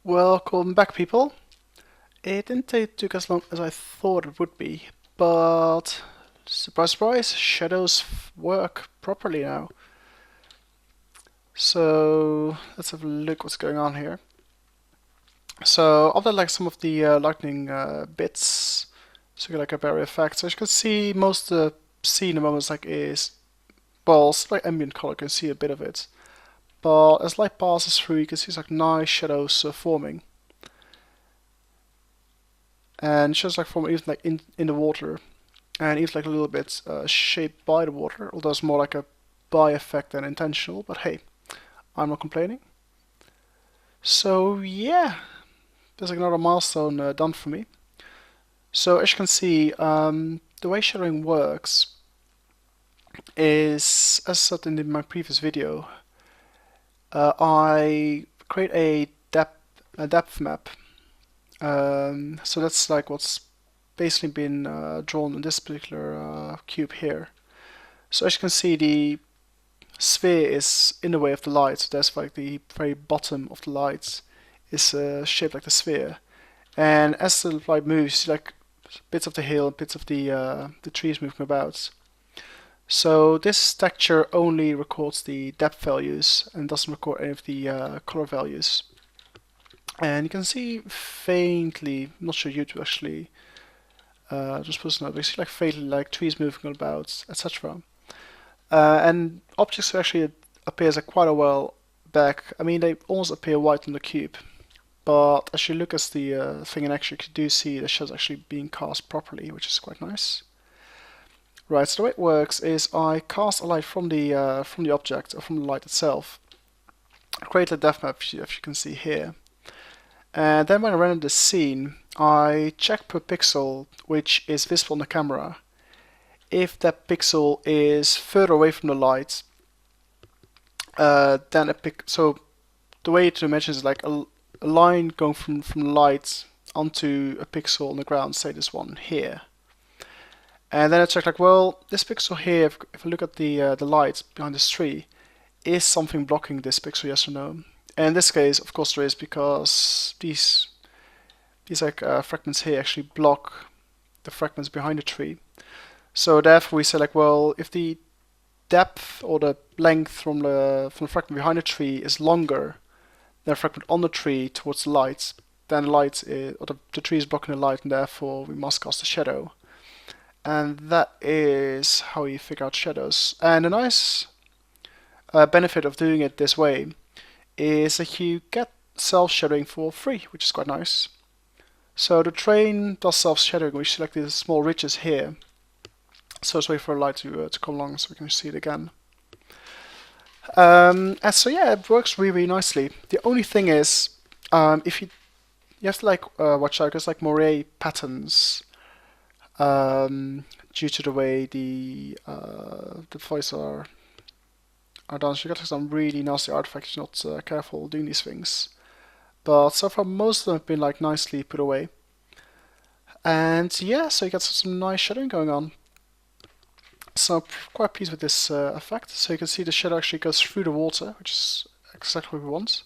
Welcome back, people. It didn't take as long as I thought it would be, but surprise, surprise, shadows work properly now. So let's have a look what's going on here. So after like some of the lightning bits, so you get like a barrier effect. So as you can see, most of the scene at the moment is well, it's like ambient color. You can see a bit of it, but as light passes through, you can see like nice shadows forming. And it's just like from even like in the water, and even like a little bit shaped by the water, although it's more like a by effect than intentional. But hey, I'm not complaining. So yeah, there's like another milestone done for me. So as you can see, the way shadowing works is, as said in my previous video, I create a depth map. So that's like what's basically been drawn in this particular cube here. So as you can see, the sphere is in the way of the light. So that's like the very bottom of the light is shaped like the sphere. And as the light moves, you see like bits of the hill, bits of the trees moving about. So this texture only records the depth values and doesn't record any of the color values. And you can see faintly, I'm not sure YouTube actually just supposed to know, but you see like faintly like trees moving about, etc. And objects actually appears like quite a while back. I mean, they almost appear white on the cube, but as you look at the thing in action, you do see the shadows actually being cast properly, which is quite nice. Right, so the way it works is I cast a light from the object or from the light itself. I create a depth map, as you can see here. And then when I render the scene, I check per pixel which is visible on the camera. If that pixel is further away from the light, then so the way to imagine is like a line going from the light onto a pixel on the ground, say this one here. And then I check like, well, this pixel here, if I look at the light behind this tree, is something blocking this pixel, yes or no? And in this case, of course, there is, because these like fragments here actually block the fragments behind the tree. So therefore we say like, well, if the depth or the length from the fragment behind the tree is longer than the fragment on the tree towards the light, then the light is, or the tree is blocking the light, and therefore we must cast a shadow. And that is how you figure out shadows. And a nice benefit of doing it this way is that you get self-shadowing for free, which is quite nice. So the train does self-shadowing. We select these small ridges here. So let's wait for a light to come along so we can see it again. And so yeah, it works really, really nicely. The only thing is, if you have to like watch out, because like Moiré patterns, due to the way the voices are done, so you get some really nasty artifacts if you're not careful doing these things. But so far most of them have been like nicely put away. And yeah, so you get some nice shadowing going on. So I'm quite pleased with this effect. So you can see the shadow actually goes through the water, which is exactly what we want.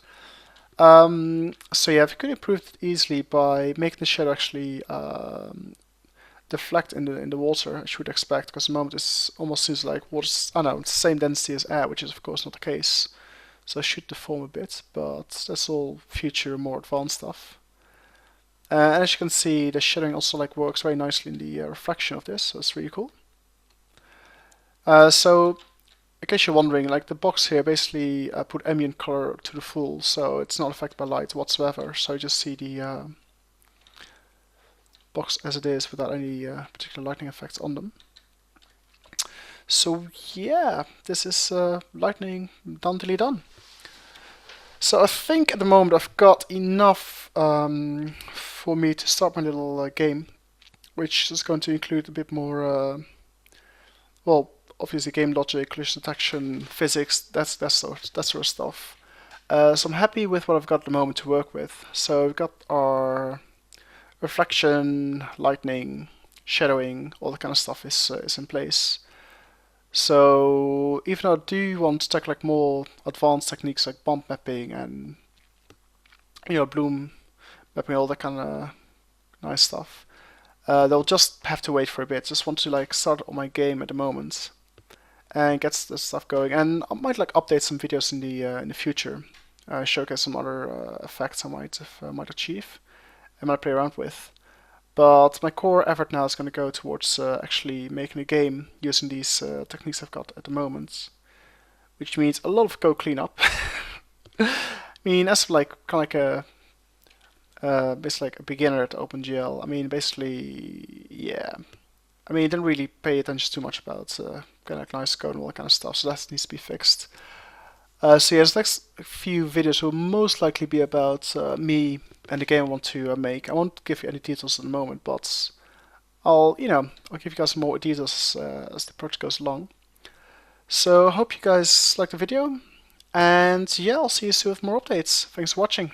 So yeah, if you could improve it easily by making the shadow actually deflect in the water, as you would expect, because at the moment it almost seems like water's, I don't know, it's the same density as air, which is of course not the case. So it should deform a bit, but that's all future, more advanced stuff. And as you can see, the shadowing also like works very nicely in the reflection of this, so it's really cool. So in case you're wondering, like the box here basically put ambient color to the full, so it's not affected by light whatsoever. So you just see the box as it is without any particular lighting effects on them. So yeah, this is lightning done. So I think at the moment I've got enough for me to start my little game, which is going to include a bit more, well, obviously game logic, collision detection, physics, that sort of stuff. So I'm happy with what I've got at the moment to work with. So we've got our reflection, lightning, shadowing, all that kind of stuff is in place. So even though I do want to take like more advanced techniques like bump mapping and bloom mapping, all that kind of nice stuff. They'll just have to wait for a bit. Just want to like start on my game at the moment and get this stuff going. And I might like update some videos in the future, showcase some other effects I might achieve and might play around with. But my core effort now is going to go towards actually making a game using these techniques I've got at the moment, which means a lot of code cleanup. I mean, as like kind of like a basically like a beginner at OpenGL. I mean, basically, yeah. I mean, I didn't really pay attention too much about kind of like nice code and all that kind of stuff, so that needs to be fixed. So yeah, the next few videos will most likely be about me and the game I want to make. I won't give you any details at the moment, but I'll give you guys more details as the project goes along. So I hope you guys liked the video, and yeah, I'll see you soon with more updates. Thanks for watching.